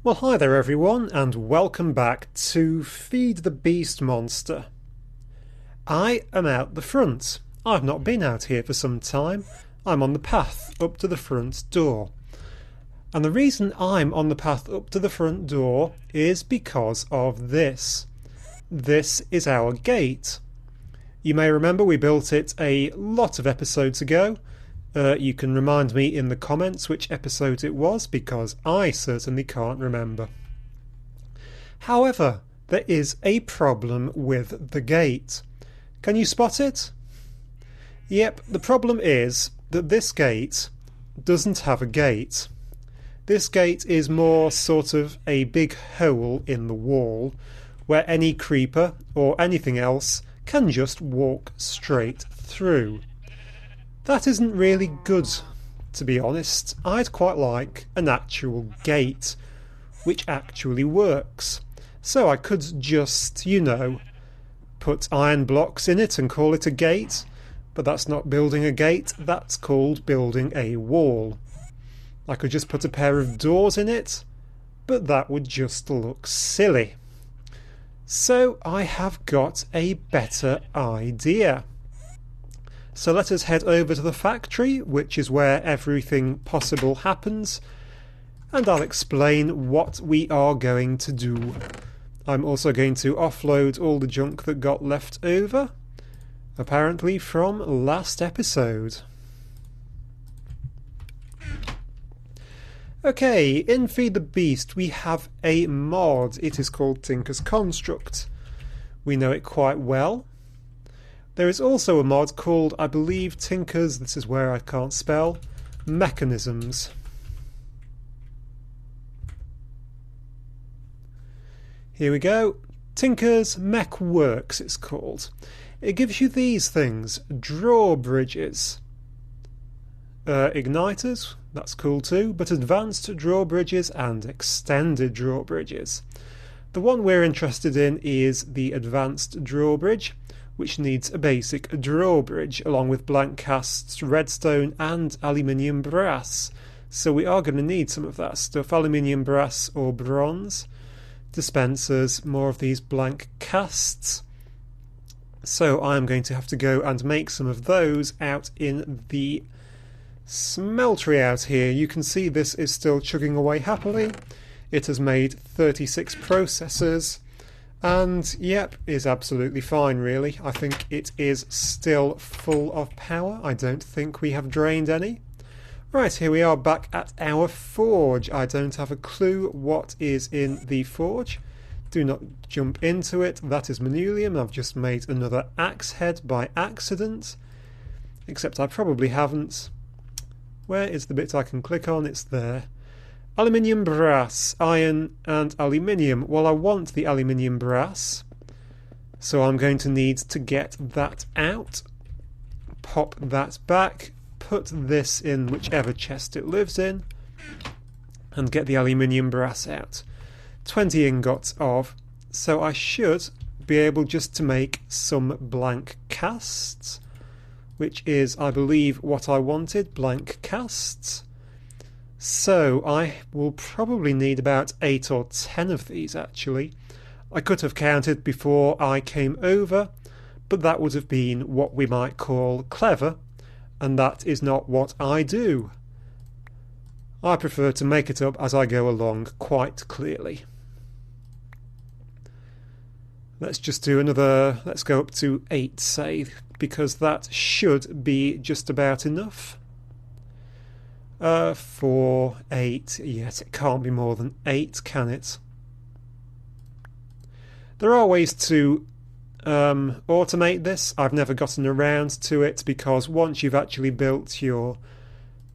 Well, hi there everyone, and welcome back to Feed the Beast Monster. I am out the front. I've not been out here for some time. I'm on the path up to the front door. And the reason I'm on the path up to the front door is because of this. This is our gate. You may remember we built it a lot of episodes ago. You can remind me in the comments which episode it was, because I certainly can't remember. However, there is a problem with the gate. Can you spot it? Yep, the problem is that this gate doesn't have a gate. This gate is more sort of a big hole in the wall where any creeper or anything else can just walk straight through. That isn't really good, to be honest. I'd quite like an actual gate, which actually works. So I could just, put iron blocks in it and call it a gate, but that's not building a gate, that's called building a wall. I could just put a pair of doors in it, but that would just look silly. So I have got a better idea. So let us head over to the factory, which is where everything possible happens, and I'll explain what we are going to do. I'm also going to offload all the junk that got left over, apparently from last episode. Okay, in Feed the Beast we have a mod. It is called Tinker's Construct. We know it quite well. There is also a mod called, I believe, Tinker's, this is where I can't spell, Mechanisms. Here we go. Tinker's Mech Works, it's called. It gives you these things: drawbridges, igniters, that's cool too, but advanced drawbridges and extended drawbridges. The one we're interested in is the advanced drawbridge, which needs a basic drawbridge along with blank casts, redstone and aluminium brass. So we are going to need some of that stuff: aluminium brass or bronze, dispensers, more of these blank casts. So I'm going to have to go and make some of those out in the smeltery out here. You can see this is still chugging away happily. It has made 36 processors. And yep, is absolutely fine really. I think it is still full of power. I don't think we have drained any. Right, here we are back at our forge. I don't have a clue what is in the forge. Do not jump into it. That is manulium. I've just made another axe head by accident. Except I probably haven't. Where is the bit I can click on? It's there. Aluminium brass, iron and aluminium. Well, I want the aluminium brass, so I'm going to need to get that out, pop that back, put this in whichever chest it lives in, and get the aluminium brass out. 20 ingots of, so I should be able just to make some blank casts, which is, I believe, what I wanted, blank casts. So I will probably need about 8 or 10 of these actually. I could have counted before I came over, but that would have been what we might call clever, and that is not what I do. I prefer to make it up as I go along quite clearly. Let's just do another, let's go up to 8 say, because that should be just about enough. 4, 8, yes, it can't be more than 8, can it? There are ways to automate this. I've never gotten around to it, because once you've actually built your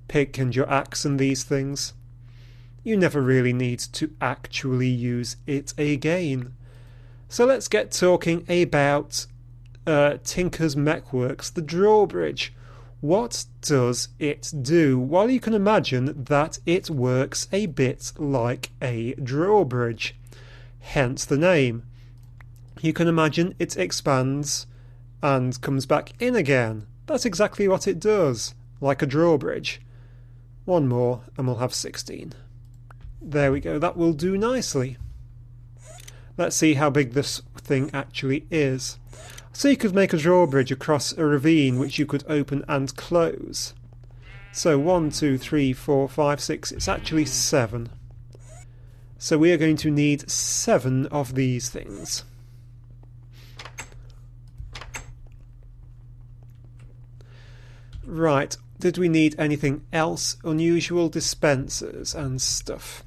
pick and your axe and these things, you never really need to actually use it again. So let's get talking about Tinker's Mechworks, the drawbridge. What does it do? Well, you can imagine that it works a bit like a drawbridge, hence the name. You can imagine it expands and comes back in again. That's exactly what it does, like a drawbridge. One more and we'll have 16. There we go, that will do nicely. Let's see how big this thing actually is. So you could make a drawbridge across a ravine which you could open and close. So 1, 2, 3, 4, 5, 6, it's actually 7. So we are going to need 7 of these things. Right, did we need anything else? Unusual dispensers and stuff.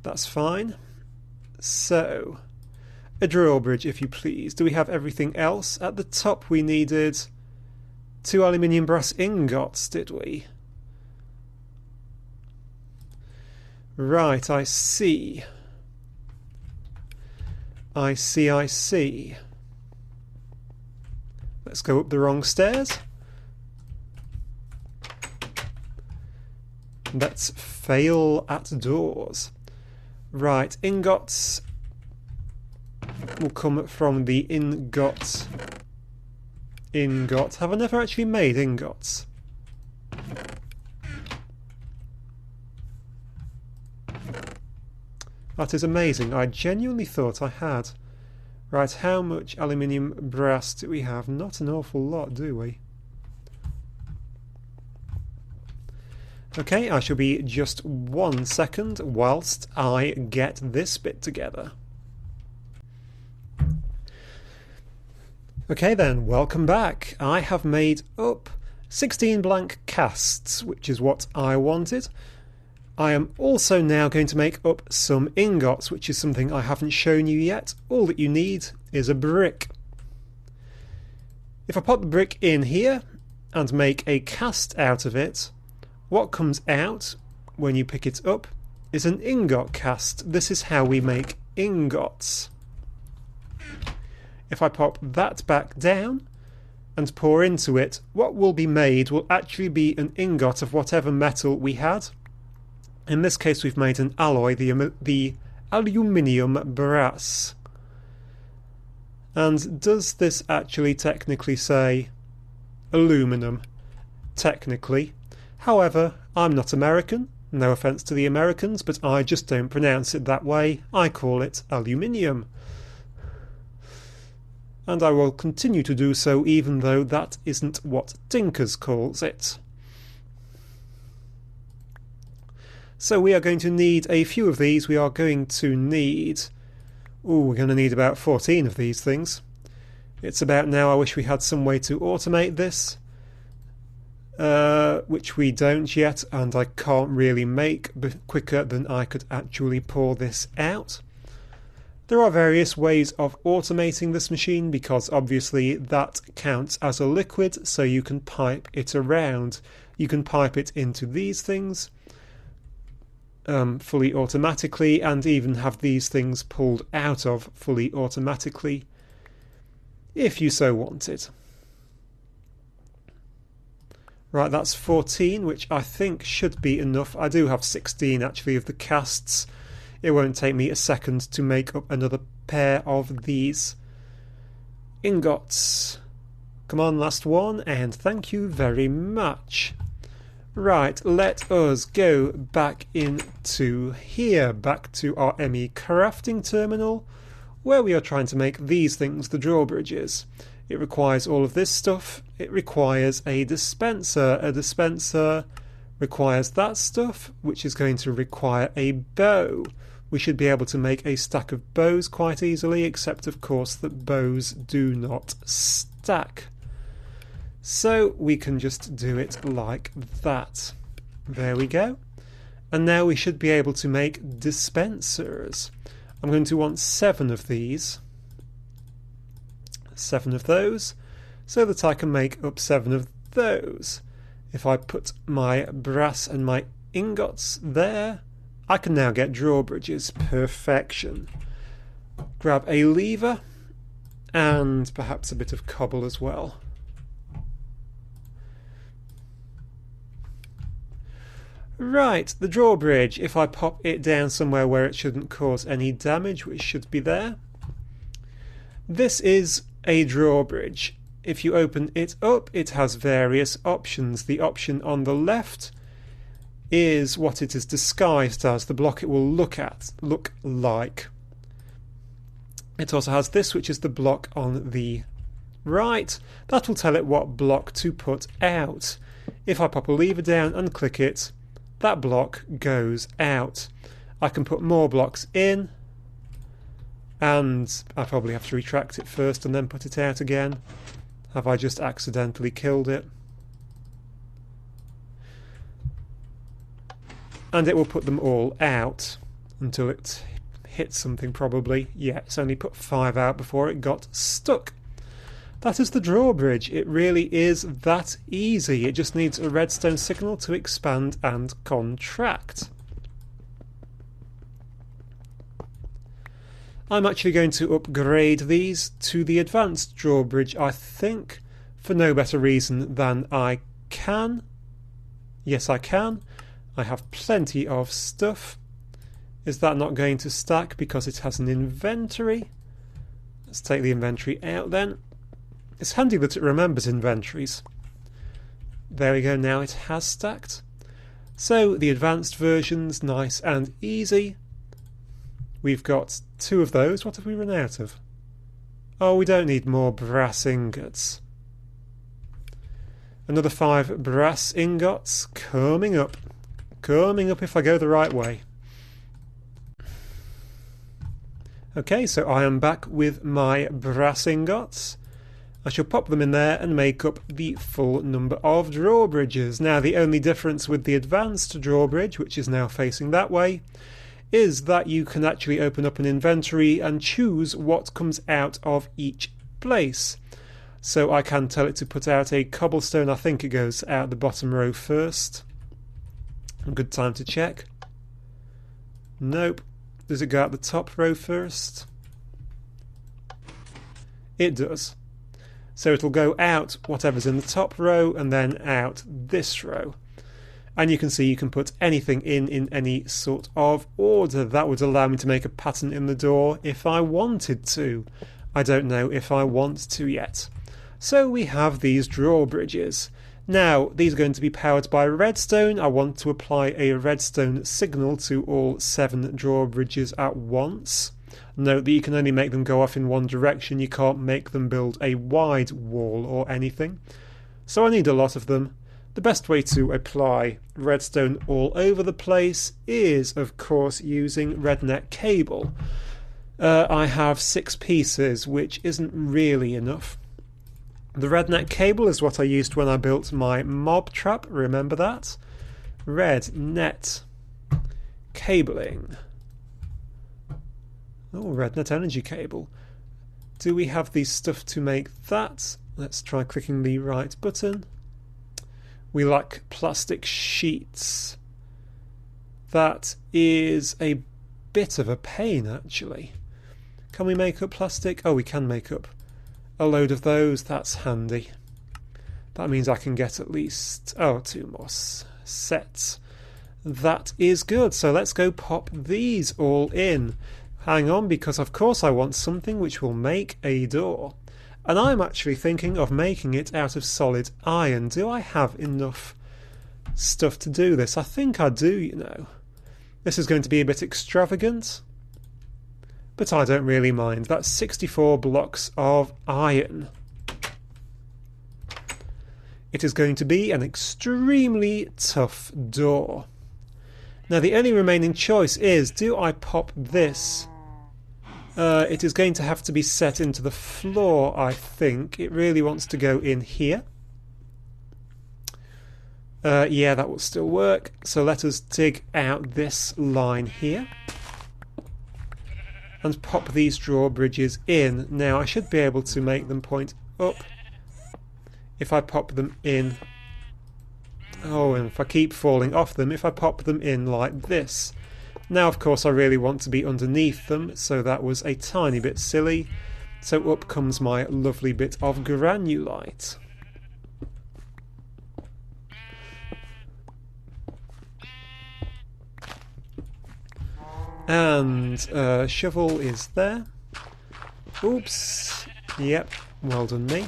That's fine. So, a drawbridge, if you please. Do we have everything else? At the top we needed 2 aluminium brass ingots, did we? Right, I see. I see. Let's go up the wrong stairs. Let's fail at doors. Right, ingots will come from the ingot. Have I never actually made ingots? That is amazing. I genuinely thought I had. Right, how much aluminium brass do we have? Not an awful lot, do we? Okay, I shall be just 1 second whilst I get this bit together. Okay then, welcome back. I have made up 16 blank casts, which is what I wanted. I am also now going to make up some ingots, which is something I haven't shown you yet. All that you need is a brick. If I pop the brick in here and make a cast out of it, what comes out when you pick it up is an ingot cast. This is how we make ingots. If I pop that back down and pour into it, what will be made will actually be an ingot of whatever metal we had. In this case we've made an alloy, the aluminium brass. And does this actually technically say aluminum? Technically. However, I'm not American, no offence to the Americans, but I just don't pronounce it that way. I call it aluminium. And I will continue to do so even though that isn't what Tinkers calls it. So we are going to need a few of these. We are going to need... we're going to need about 14 of these things. It's about now I wish we had some way to automate this. Which we don't yet, and I can't really make quicker than I could actually pour this out. There are various ways of automating this machine because obviously that counts as a liquid, so you can pipe it around. You can pipe it into these things fully automatically, and even have these things pulled out of fully automatically if you so wanted. Right, that's 14, which I think should be enough. I do have 16 actually of the casts. It won't take me a second to make up another pair of these ingots. Come on, last one, and thank you very much. Right, let us go back into here, back to our ME crafting terminal, where we are trying to make these things, the drawbridges. It requires all of this stuff. It requires a dispenser. A dispenser requires that stuff, which is going to require a bow. We should be able to make a stack of bows quite easily, except of course that bows do not stack. So we can just do it like that. There we go. And now we should be able to make dispensers. I'm going to want 7 of these. 7 of those, so that I can make up 7 of those. If I put my brass and my ingots there, I can now get drawbridges. Perfection. Grab a lever and perhaps a bit of cobble as well. Right, the drawbridge. If I pop it down somewhere where it shouldn't cause any damage, which should be there. This is a drawbridge. If you open it up, it has various options. The option on the left is what it is disguised as, the block it will look like. It also has this, which is the block on the right. That will tell it what block to put out. If I pop a lever down and click it, that block goes out. I can put more blocks in, and I probably have to retract it first and then put it out again. Have I just accidentally killed it? And it will put them all out until it hits something, probably. Yeah, it's only put 5 out before it got stuck. That is the drawbridge. It really is that easy. It just needs a redstone signal to expand and contract. I'm actually going to upgrade these to the advanced drawbridge, I think, for no better reason than I can. Yes, I can. I have plenty of stuff. Is that not going to stack because it has an inventory? Let's take the inventory out then. It's handy that it remembers inventories. There we go, now it has stacked. So the advanced version's nice and easy. We've got 2 of those. What have we run out of? Oh, we don't need more brass ingots. Another 5 brass ingots coming up. Coming up if I go the right way. Okay, so I am back with my brass ingots. I shall pop them in there and make up the full number of drawbridges. Now, the only difference with the advanced drawbridge, which is now facing that way, is that you can actually open up an inventory and choose what comes out of each place. So I can tell it to put out a cobblestone. I think it goes out the bottom row first. A good time to check. Nope. Does it go out the top row first? It does. So it'll go out whatever's in the top row and then out this row. And you can see you can put anything in any sort of order. That would allow me to make a pattern in the door if I wanted to. I don't know if I want to yet. So we have these drawbridges. Now, these are going to be powered by redstone. I want to apply a redstone signal to all 7 drawbridges at once. Note that you can only make them go off in one direction. You can't make them build a wide wall or anything. So I need a lot of them. The best way to apply redstone all over the place is, of course, using rednet cable. I have 6 pieces, which isn't really enough. The rednet cable is what I used when I built my mob trap, remember that? Rednet cabling. Oh, rednet energy cable. Do we have the stuff to make that? Let's try clicking the right button. We lack plastic sheets. That is a bit of a pain, actually. Can we make up plastic? Oh, we can make up a load of those. That's handy. That means I can get at least 2 more sets. That is good. So let's go pop these all in. Hang on, because of course I want something which will make a door. And I'm actually thinking of making it out of solid iron. Do I have enough stuff to do this? I think I do, you know. This is going to be a bit extravagant, but I don't really mind. That's 64 blocks of iron. It is going to be an extremely tough door. Now the only remaining choice is, do I pop this? It is going to have to be set into the floor, I think. It really wants to go in here. Yeah, that will still work. So let us dig out this line here and pop these drawbridges in. Now I should be able to make them point up if I pop them in. Oh, and if I keep falling off them, if I pop them in like this. Now, of course, I really want to be underneath them, so that was a tiny bit silly. So up comes my lovely bit of granulite. And shovel is there. Oops. Yep, well done me.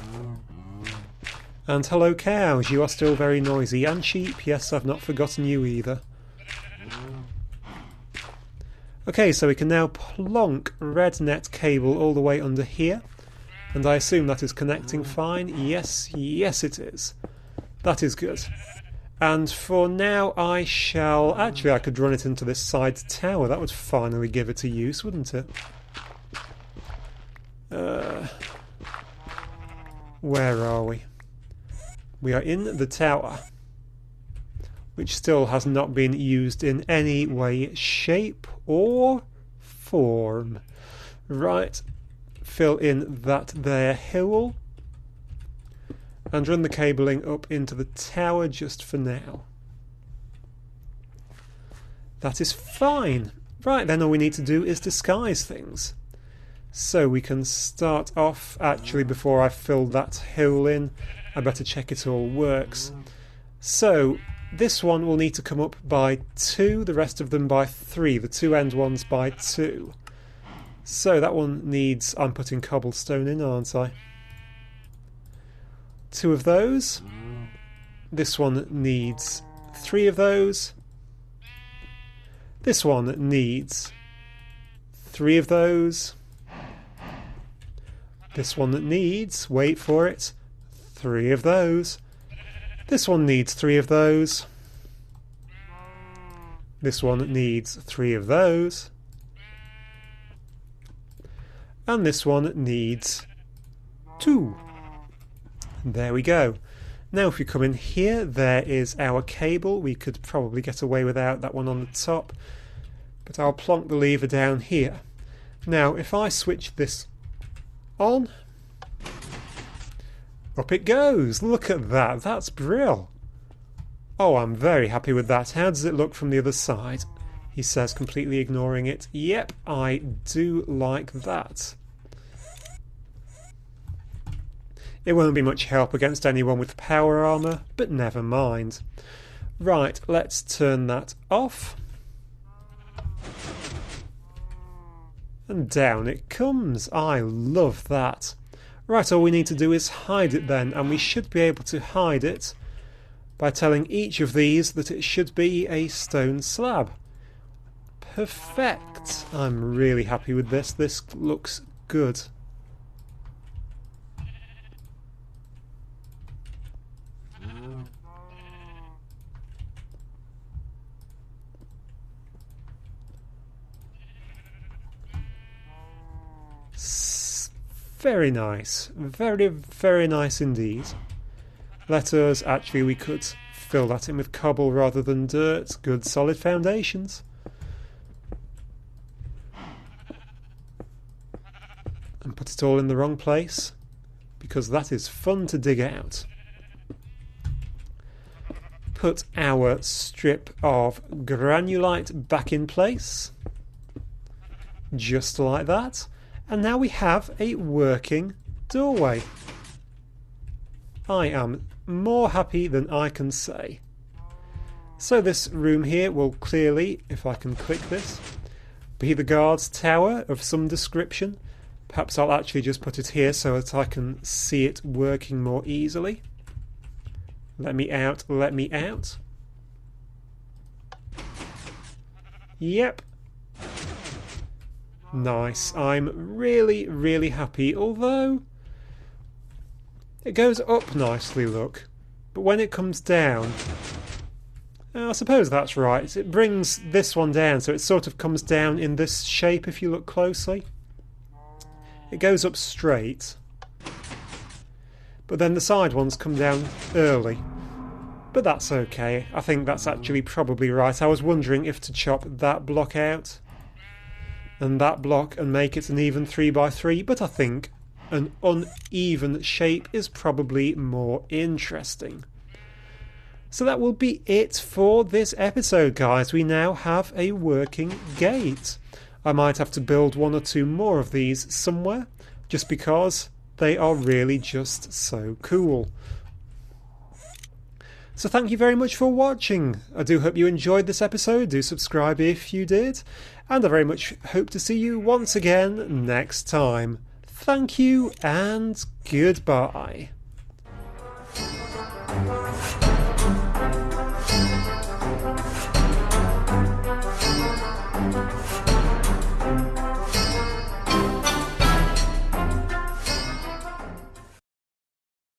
And hello cows, you are still very noisy. And sheep, yes, I've not forgotten you either. Okay, so we can now plonk red net cable all the way under here. And I assume that is connecting fine. Yes, yes it is. That is good. And for now I shall... Actually, I could run it into this side tower. That would finally give it a use, wouldn't it? Where are we? We are in the tower, which still has not been used in any way, shape or form. Right, fill in that there hole and run the cabling up into the tower just for now. That is fine. Right, then all we need to do is disguise things. So we can start off, actually before I fill that hole in, I better check it all works. So this one will need to come up by 2, the rest of them by 3, the two end ones by 2. So that one needs, I'm putting cobblestone in, aren't I? 2 of those. This one needs 3 of those. This one needs 3 of those. This one needs, wait for it, 3 of those. This one needs 3 of those. This one needs 3 of those. And this one needs 2. There we go. Now if we come in here, there is our cable. We could probably get away without that one on the top, but I'll plonk the lever down here. Now if I switch this on, up it goes. Look at that, that's brill. Oh, I'm very happy with that. How does it look from the other side? He says, completely ignoring it. Yep, I do like that. It won't be much help against anyone with power armour, but never mind. Right, let's turn that off. And down it comes. I love that. Right, all we need to do is hide it then, and we should be able to hide it by telling each of these that it should be a stone slab. Perfect. I'm really happy with this. This looks good. Very nice. Very, very nice indeed. Let us, actually we could fill that in with cobble rather than dirt. Good solid foundations. And put it all in the wrong place, because that is fun to dig out. Put our strip of granulite back in place. Just like that. And now we have a working doorway. I am more happy than I can say. So this room here will clearly, if I can click this, be the guard's tower of some description. Perhaps I'll actually just put it here so that I can see it working more easily. Let me out, let me out. Yep. Nice. I'm really, really happy, although it goes up nicely, look. But when it comes down, I suppose that's right. It brings this one down, so it sort of comes down in this shape if you look closely. It goes up straight, but then the side ones come down early. But that's okay. I think that's actually probably right. I was wondering if to chop that block out and that block and make it an even 3x3, but I think an uneven shape is probably more interesting. So that will be it for this episode, guys. We now have a working gate. I might have to build 1 or 2 more of these somewhere, just because they are really just so cool. So thank you very much for watching. I do hope you enjoyed this episode. Do subscribe if you did. And I very much hope to see you once again next time. Thank you and goodbye.